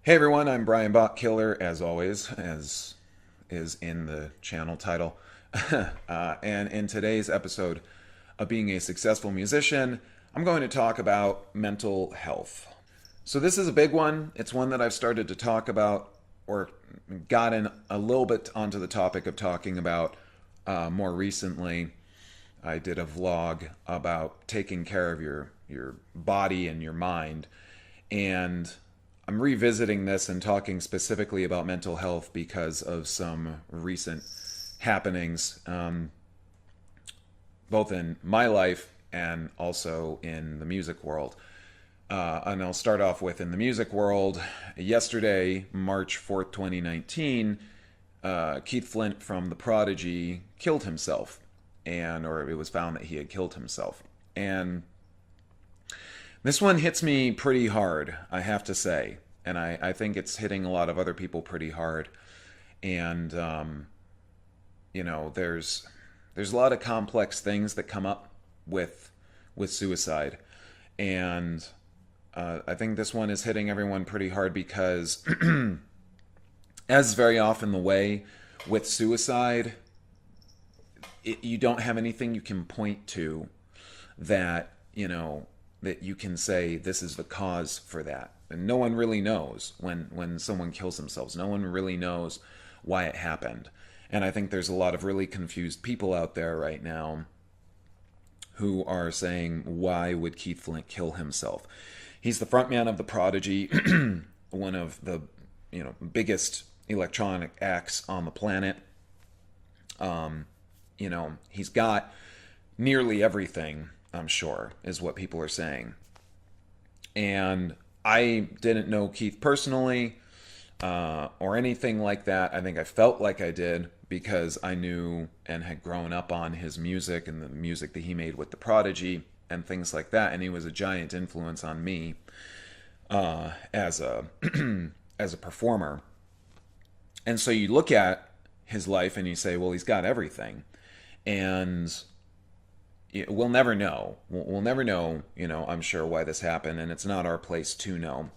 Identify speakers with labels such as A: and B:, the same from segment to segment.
A: Hey everyone, I'm Brian Bottkiller, as always, as is in the channel title. And in today's episode of Being a Successful Musician, I'm going to talk about mental health. So, this is a big one. It's one that I've started to talk about or gotten a little bit onto the topic of talking about more recently. I did a vlog about taking care of your body and your mind, and I'm revisiting this and talking specifically about mental health because of some recent happenings, both in my life and also in the music world. And I'll start off with in the music world. Yesterday, March 4th, 2019, Keith Flint from the Prodigy killed himself, or it was found that he had killed himself. And this one hits me pretty hard, I have to say. And I think it's hitting a lot of other people pretty hard. And, there's a lot of complex things that come up with suicide. And I think this one is hitting everyone pretty hard because, as very often the way with suicide, you don't have anything you can point to that, that you can say this is the cause for that. And no one really knows when someone kills themselves. No one really knows why it happened. And I think there's a lot of really confused people out there right now who are saying, why would Keith Flint kill himself? He's the frontman of the Prodigy, one of the biggest electronic acts on the planet. He's got nearly everything, I'm sure, is what people are saying. And I didn't know Keith personally or anything like that. I think I felt like I did because I knew and had grown up on his music and the music that he made with the Prodigy and things like that. And he was a giant influence on me as a as a performer. And so you look at his life and you say, well, he's got everything. And we'll never know. We'll never know, I'm sure why this happened, and it's not our place to know.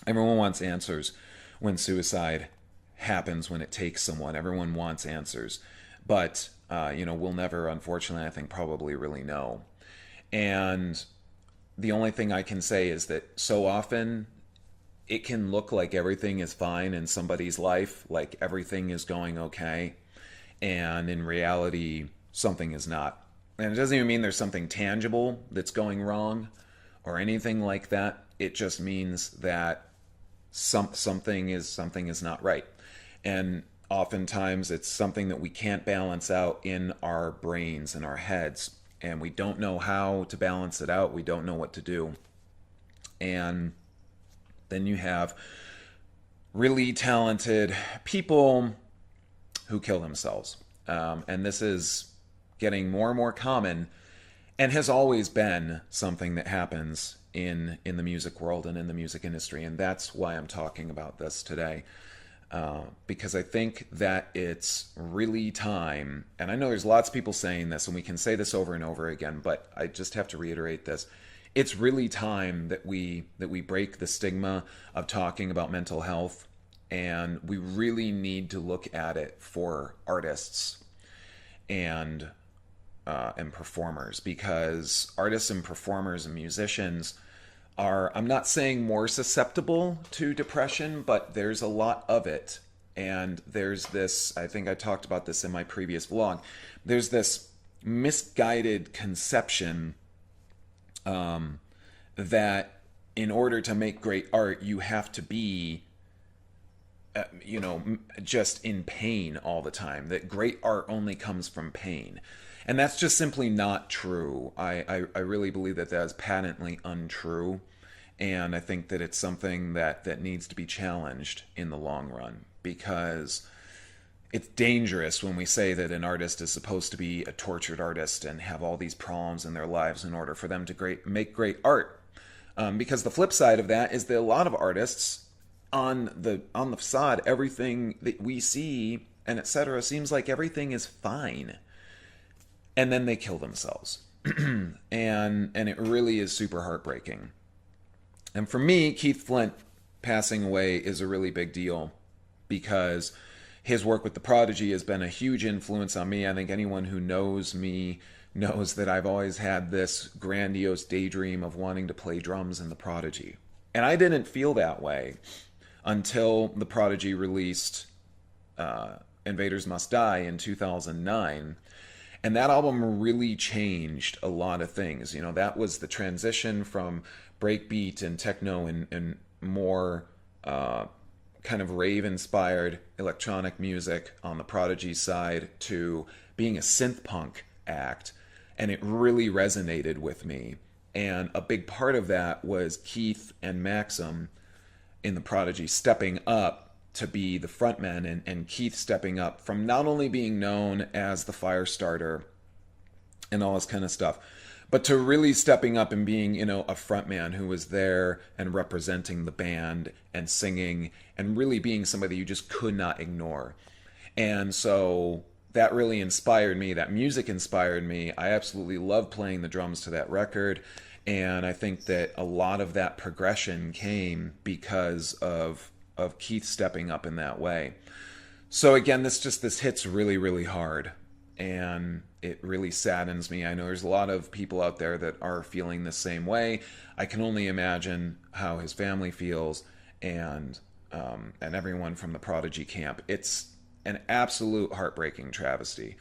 A: Everyone wants answers when suicide happens, when it takes someone. Everyone wants answers. But, we'll never, unfortunately, I think, probably really know. And the only thing I can say is that so often it can look like everything is fine in somebody's life, like everything is going okay. And in reality, something is not. And it doesn't even mean there's something tangible that's going wrong or anything like that. It just means that something is not right. And oftentimes it's something that we can't balance out in our brains and our heads. And we don't know how to balance it out. We don't know what to do. And then you have really talented people who kill themselves. And this is getting more and more common and has always been something that happens in the music world and in the music industry. And that's why I'm talking about this today. Because I think that it's really time, and I know there's lots of people saying this, and we can say this over and over again, but I just have to reiterate this. It's really time that we break the stigma of talking about mental health, and we really need to look at it for artists and performers, because artists and performers and musicians are, I'm not saying more susceptible to depression, but there's a lot of it. And there's this, I think I talked about this in my previous vlog, there's this misguided conception that in order to make great art, you have to be just in pain all the time, that great art only comes from pain. And that's just simply not true. I really believe that is patently untrue. And I think that it's something that needs to be challenged in the long run, because it's dangerous when we say that an artist is supposed to be a tortured artist and have all these problems in their lives in order for them to make great art. Because the flip side of that is that a lot of artists on the facade, everything that we see and etc. seems like everything is fine, and then they kill themselves, and it really is super heartbreaking. And for me, Keith Flint passing away is a really big deal because his work with the Prodigy has been a huge influence on me. I think anyone who knows me knows that I've always had this grandiose daydream of wanting to play drums in the Prodigy. And I didn't feel that way until the Prodigy released Invaders Must Die in 2009. And that album really changed a lot of things. You know, that was the transition from breakbeat and techno and more kind of rave-inspired electronic music on the Prodigy side to being a synth punk act. And it really resonated with me. And a big part of that was Keith and Maxim in the Prodigy stepping up to be the frontmen, and Keith stepping up from not only being known as the fire starter and all this kind of stuff, but to really stepping up and being, you know, a frontman who was there and representing the band and singing and really being somebody you just could not ignore. And so that really inspired me. That music inspired me. I absolutely love playing the drums to that record. And I think that a lot of that progression came because of Keith stepping up in that way. So again, this hits really, really hard. And it really saddens me. I know there's a lot of people out there that are feeling the same way. I can only imagine how his family feels and everyone from the Prodigy camp. It's an absolute heartbreaking travesty.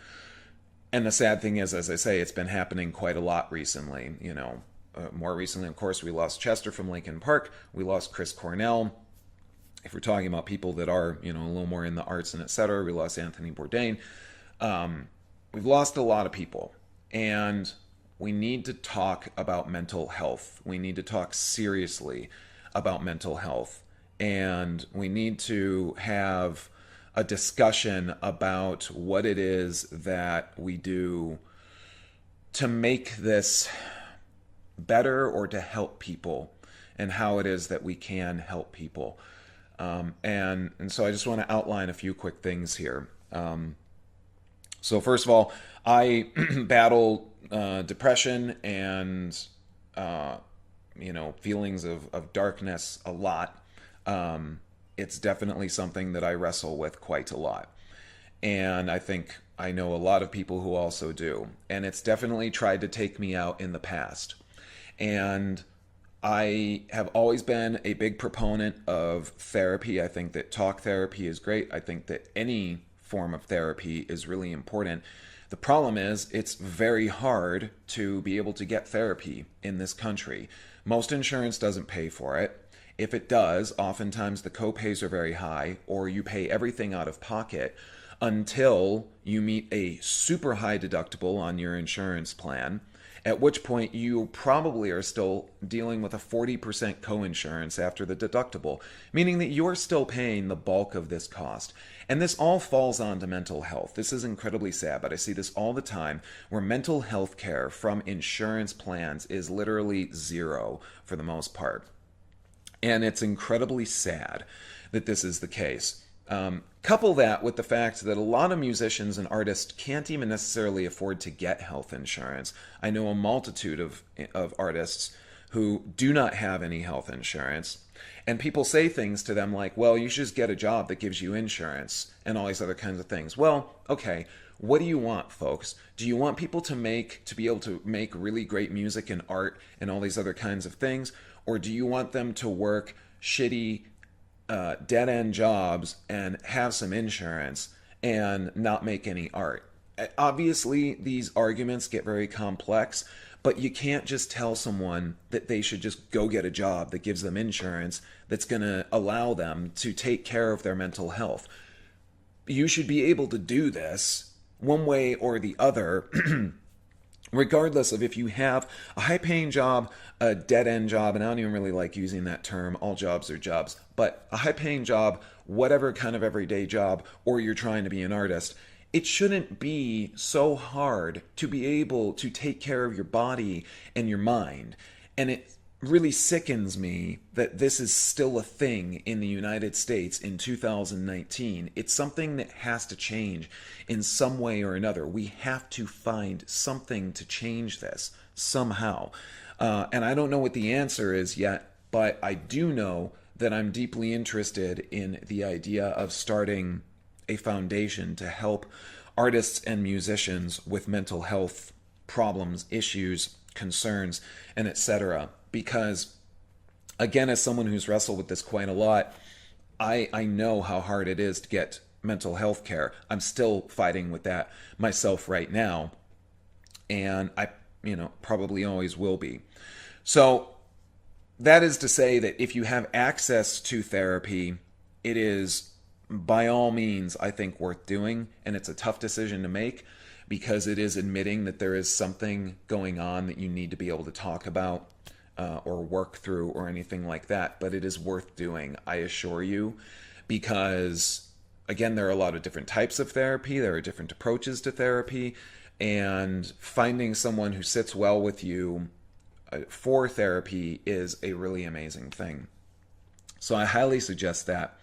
A: And the sad thing is, as I say, it's been happening quite a lot recently. You know, more recently, of course, we lost Chester from Linkin Park. We lost Chris Cornell. If we're talking about people that are, you know, a little more in the arts and et cetera, we lost Anthony Bourdain. We've lost a lot of people, and we need to talk about mental health. We need to talk seriously about mental health, and we need to have a discussion about what it is that we do to make this better or to help people, and how it is that we can help people. And so I just want to outline a few quick things here. So first of all, I battle depression and feelings of darkness a lot. It's definitely something that I wrestle with quite a lot. And I think I know a lot of people who also do. And it's definitely tried to take me out in the past. And I have always been a big proponent of therapy. I think that talk therapy is great. I think that any form of therapy is really important. The problem is it's very hard to be able to get therapy in this country. Most insurance doesn't pay for it. If it does, oftentimes the copays are very high, or you pay everything out of pocket until you meet a super high deductible on your insurance plan, at which point you probably are still dealing with a 40% coinsurance after the deductible, meaning that you're still paying the bulk of this cost. And this all falls onto mental health. This is incredibly sad, but I see this all the time where mental health care from insurance plans is literally zero for the most part. And it's incredibly sad that this is the case. Couple that with the fact that a lot of musicians and artists can't even necessarily afford to get health insurance. I know a multitude of artists who do not have any health insurance. And people say things to them like, well, you should just get a job that gives you insurance and all these other kinds of things. Well, okay, what do you want, folks? Do you want people to be able to make really great music and art and all these other kinds of things? Or do you want them to work shitty dead-end jobs and have some insurance and not make any art? Obviously, these arguments get very complex, but you can't just tell someone that they should just go get a job that gives them insurance that's going to allow them to take care of their mental health. You should be able to do this one way or the other, regardless of if you have a high-paying job, a dead-end job, and I don't even really like using that term, all jobs are jobs, but a high-paying job, whatever kind of everyday job, or you're trying to be an artist, it shouldn't be so hard to be able to take care of your body and your mind. And it really sickens me that this is still a thing in the United States in 2019. It's something that has to change in some way or another. We have to find something to change this somehow. And I don't know what the answer is yet, but I do know that I'm deeply interested in the idea of starting a foundation to help artists and musicians with mental health problems, issues, concerns, and etc. Because, again, as someone who's wrestled with this quite a lot, I know how hard it is to get mental health care. I'm still fighting with that myself right now, and I, probably always will be. So that is to say that if you have access to therapy, it is by all means, I think, worth doing. And it's a tough decision to make because it is admitting that there is something going on that you need to be able to talk about or work through or anything like that. But it is worth doing, I assure you, because, again, there are a lot of different types of therapy. There are different approaches to therapy. And finding someone who sits well with you for therapy is a really amazing thing. So I highly suggest that.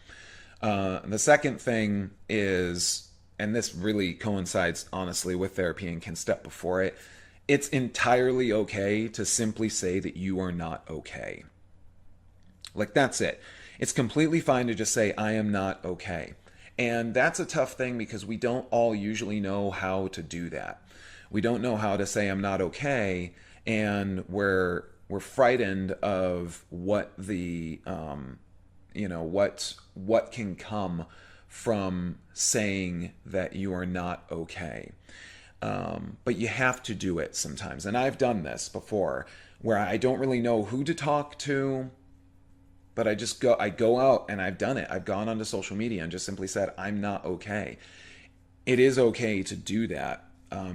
A: The second thing is, and this really coincides honestly with therapy and can step before it, it's entirely okay to simply say that you are not okay. Like, that's it. It's completely fine to just say, I am not okay. And that's a tough thing because we don't all usually know how to do that. We don't know how to say I'm not okay, and we're frightened of what the what can come from saying that you are not okay. But you have to do it sometimes, and I've done this before where I don't really know who to talk to, but I go out and I've done it. I've gone onto social media and just simply said I'm not okay. It is okay to do that.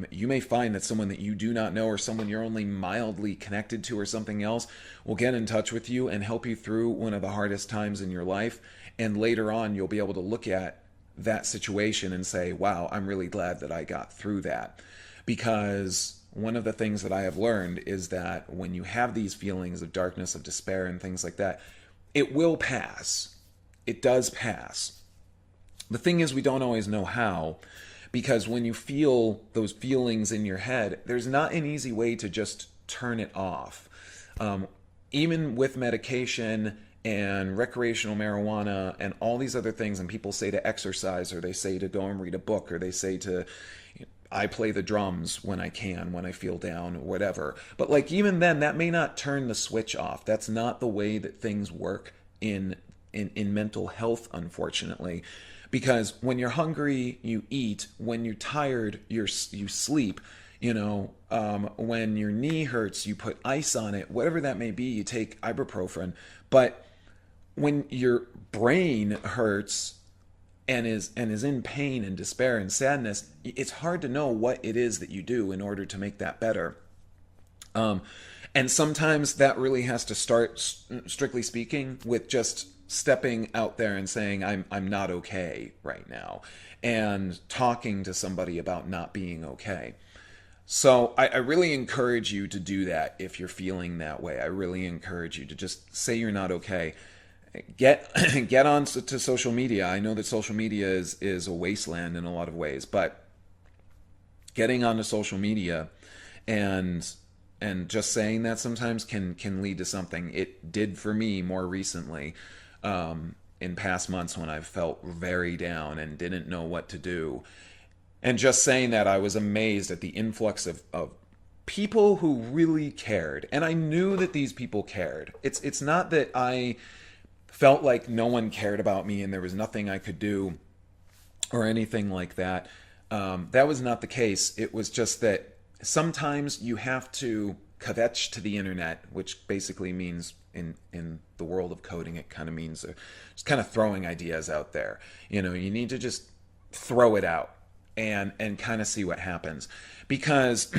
A: You may find that someone that you do not know or someone you're only mildly connected to or something else will get in touch with you and help you through one of the hardest times in your life. And later on, you'll be able to look at that situation and say, wow, I'm really glad that I got through that. Because one of the things that I have learned is that when you have these feelings of darkness, of despair, and things like that, it will pass. It does pass. The thing is, we don't always know how. Because when you feel those feelings in your head, there's not an easy way to just turn it off. Even with medication and recreational marijuana and all these other things, and people say to exercise, or they say to go and read a book, or they say to, I play the drums when I can, when I feel down, or whatever. But like, even then, that may not turn the switch off. That's not the way that things work in mental health, unfortunately. Because when you're hungry, you eat. When you're tired, you sleep. When your knee hurts, you put ice on it. Whatever that may be, you take ibuprofen. But when your brain hurts and is in pain and despair and sadness, it's hard to know what it is that you do in order to make that better. And sometimes that really has to start, strictly speaking, with just stepping out there and saying, I'm not okay right now, and talking to somebody about not being okay. So I really encourage you to do that if you're feeling that way. I really encourage you to just say you're not okay. Get on to social media. I know that social media is a wasteland in a lot of ways, but getting onto social media and just saying that sometimes can lead to something. It did for me more recently. In past months when I've felt very down and didn't know what to do. And just saying that, I was amazed at the influx of people who really cared. And I knew that these people cared. It's not that I felt like no one cared about me and there was nothing I could do or anything like that. That was not the case. It was just that sometimes you have to kvetch to the internet, which basically means in the world of coding, it kind of means just kind of throwing ideas out there. You need to just throw it out and kind of see what happens, because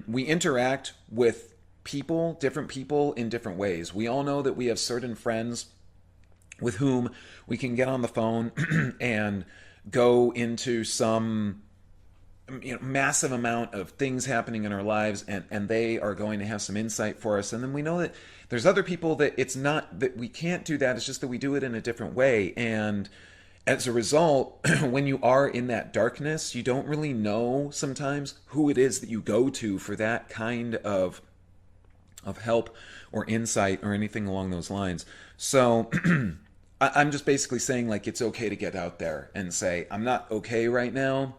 A: we interact with different people in different ways. We all know that we have certain friends with whom we can get on the phone and go into some massive amount of things happening in our lives, and they are going to have some insight for us. And then we know that there's other people that it's not that we can't do that. It's just that we do it in a different way. And as a result, when you are in that darkness, you don't really know sometimes who it is that you go to for that kind of help or insight or anything along those lines. So I'm just basically saying, like, it's okay to get out there and say, I'm not okay right now,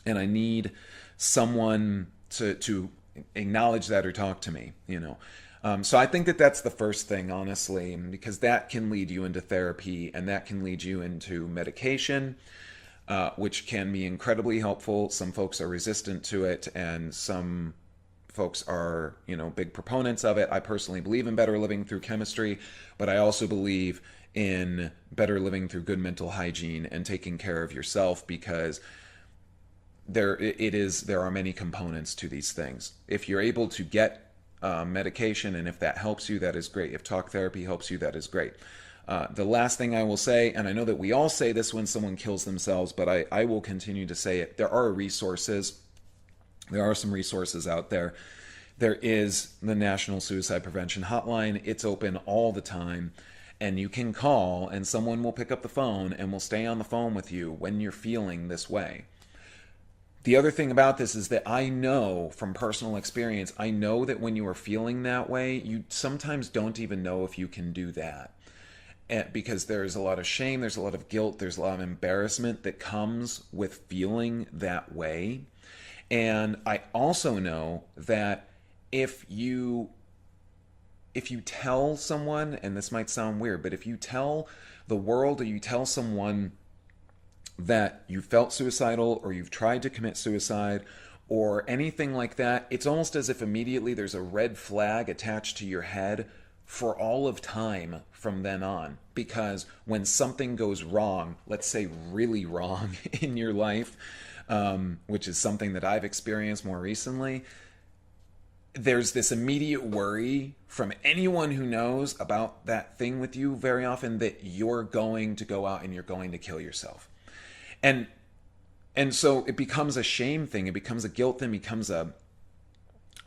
A: and I need someone to acknowledge that or talk to me, you know. So I think that that's the first thing, honestly, because that can lead you into therapy, and that can lead you into medication, which can be incredibly helpful. Some folks are resistant to it, and some folks are, you know, big proponents of it. I personally believe in better living through chemistry, but I also believe in better living through good mental hygiene and taking care of yourself, because there are many components to these things. If you're able to get medication, and if that helps you, that is great. If talk therapy helps you, that is great. The last thing I will say, and I know that we all say this when someone kills themselves, but I will continue to say it. There are resources. There are some resources out there. There is the National Suicide Prevention Hotline. It's open all the time, and you can call, and someone will pick up the phone and will stay on the phone with you when you're feeling this way. The other thing about this is that I know from personal experience, I know that when you are feeling that way, you sometimes don't even know if you can do that. Because there's a lot of shame, there's a lot of guilt, there's a lot of embarrassment that comes with feeling that way. And I also know that if you tell someone, and this might sound weird, but if you tell the world, or you tell someone that you felt suicidal, or you've tried to commit suicide, or anything like that, it's almost as if immediately there's a red flag attached to your head for all of time from then on. Because when something goes wrong, let's say really wrong in your life, which is something that I've experienced more recently, there's this immediate worry from anyone who knows about that thing with you very often that you're going to go out and you're going to kill yourself. And so it becomes a shame thing, it becomes a guilt thing, it becomes a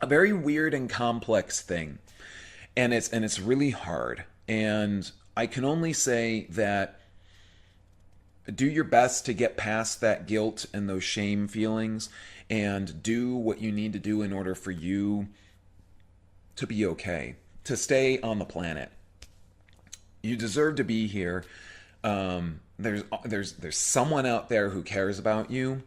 A: very weird and complex thing. And it's really hard. And I can only say that do your best to get past that guilt and those shame feelings, and do what you need to do in order for you to be okay, to stay on the planet. You deserve to be here. There's someone out there who cares about you,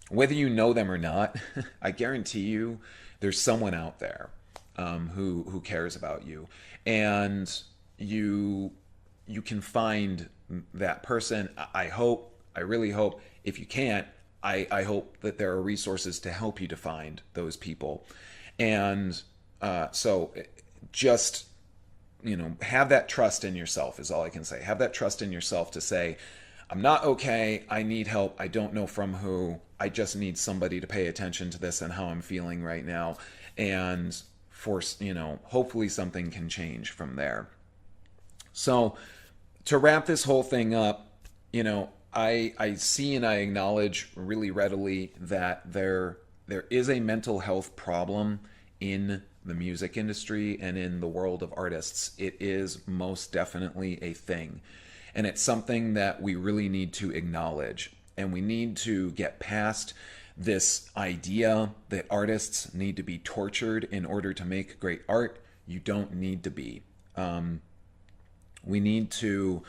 A: whether you know them or not. I guarantee you, there's someone out there who cares about you, and you can find that person. I hope, I really hope. If you can't, I hope that there are resources to help you to find those people. And so just, you know, have that trust in yourself is all I can say. Have that trust in yourself to say, I'm not okay, I need help, I don't know from who, I just need somebody to pay attention to this and how I'm feeling right now, and force, you know, hopefully something can change from there. So to wrap this whole thing up, you know, I see and I acknowledge really readily that there is a mental health problem in the music industry and in the world of artists. It is most definitely a thing. And it's something that we really need to acknowledge. And we need to get past this idea that artists need to be tortured in order to make great art. You don't need to be. We need to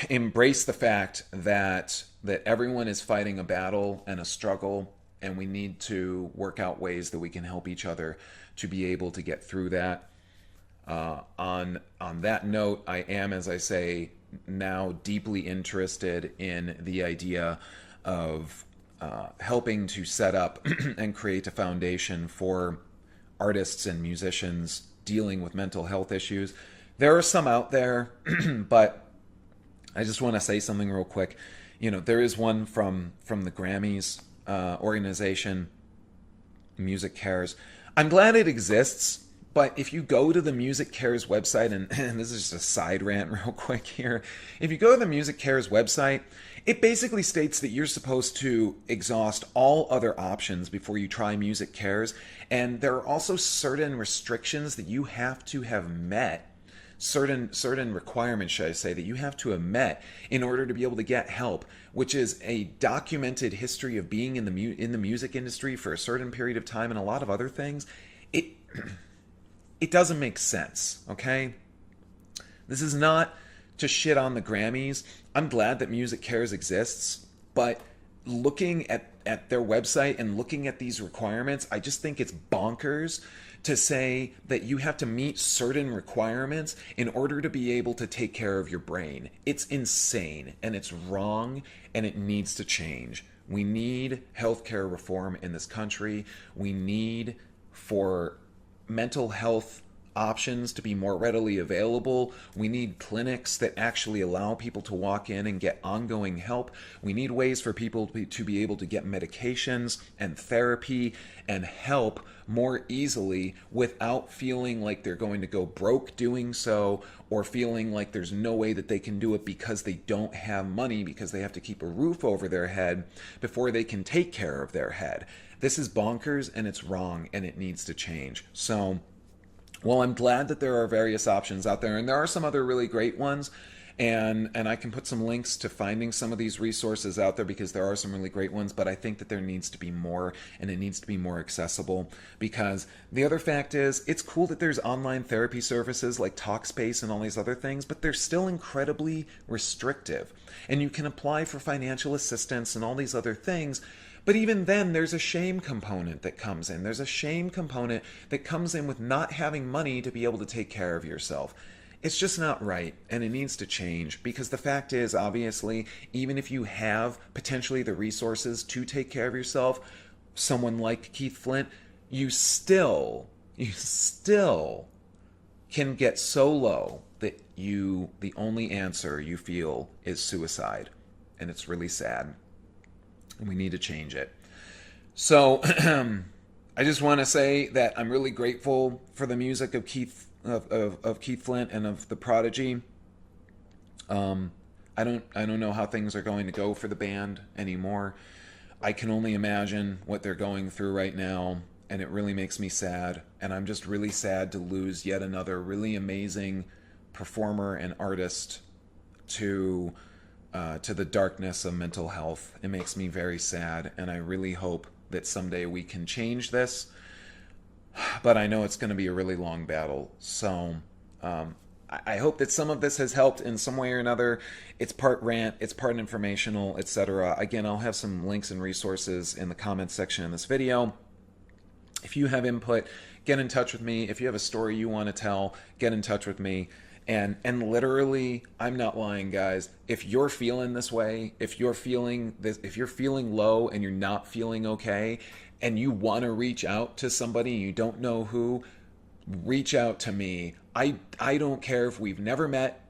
A: embrace the fact that everyone is fighting a battle and a struggle, and we need to work out ways that we can help each other to be able to get through that. On that note, I am, as I say, now deeply interested in the idea of helping to set up and create a foundation for artists and musicians dealing with mental health issues. There are some out there, but I just want to say something real quick. You know, there is one from the Grammys organization, Music Cares. I'm glad it exists, but if you go to the Music Cares website, and this is just a side rant real quick here. If you go to the Music Cares website, it basically states that you're supposed to exhaust all other options before you try Music Cares. And there are also certain restrictions that you have to have met, certain requirements, should I say, that you have to have met in order to be able to get help, which is a documented history of being in the music industry for a certain period of time and a lot of other things. It doesn't make sense, okay? This is not to shit on the Grammys. I'm glad that Music Cares exists, but looking at their website and looking at these requirements, I just think it's bonkers to say that you have to meet certain requirements in order to be able to take care of your brain. It's insane, and it's wrong, and it needs to change. We need healthcare reform in this country. We need for mental health options to be more readily available. We need clinics that actually allow people to walk in and get ongoing help. We need ways for people to be able to get medications and therapy and help more easily without feeling like they're going to go broke doing so, or feeling like there's no way that they can do it because they don't have money, because they have to keep a roof over their head before they can take care of their head. This is bonkers, and it's wrong, and it needs to change. So, well, I'm glad that there are various options out there, and there are some other really great ones, and I can put some links to finding some of these resources out there, because there are some really great ones, but I think that there needs to be more, and it needs to be more accessible. Because the other fact is, it's cool that there's online therapy services like Talkspace and all these other things, but they're still incredibly restrictive, and you can apply for financial assistance and all these other things. But even then, there's a shame component that comes in. There's a shame component that comes in with not having money to be able to take care of yourself. It's just not right, and it needs to change, because the fact is, obviously, even if you have potentially the resources to take care of yourself, someone like Keith Flint, you still can get so low that the only answer you feel is suicide. And it's really sad. And we need to change it. So I just want to say that I'm really grateful for the music of Keith Flint and of the Prodigy. I don't know how things are going to go for the band anymore. I can only imagine what they're going through right now, and it really makes me sad. And I'm just really sad to lose yet another really amazing performer and artist to the darkness of mental health. It makes me very sad, and I really hope that someday we can change this. But I know it's going to be a really long battle. So I hope that some of this has helped in some way or another. It's part rant, it's part informational, etc. Again, I'll have some links and resources in the comments section in this video. If you have input, get in touch with me. If you have a story you want to tell, get in touch with me. And literally, I'm not lying, guys. If you're feeling this way, if you're feeling low and you're not feeling okay, and you want to reach out to somebody and you don't know who, reach out to me. I don't care if we've never met.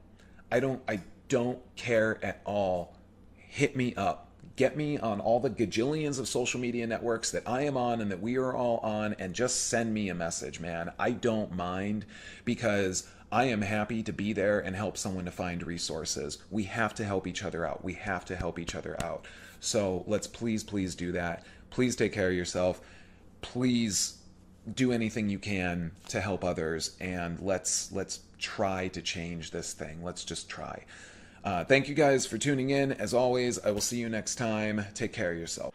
A: I don't care at all. Hit me up. Get me on all the gajillions of social media networks that I am on and that we are all on, and just send me a message, man. I don't mind, because I am happy to be there and help someone to find resources. We have to help each other out. We have to help each other out. So let's please do that. Please take care of yourself. Please do anything you can to help others, and let's try to change this thing. Let's just try. Thank you guys for tuning in. As always, I will see you next time. Take care of yourself.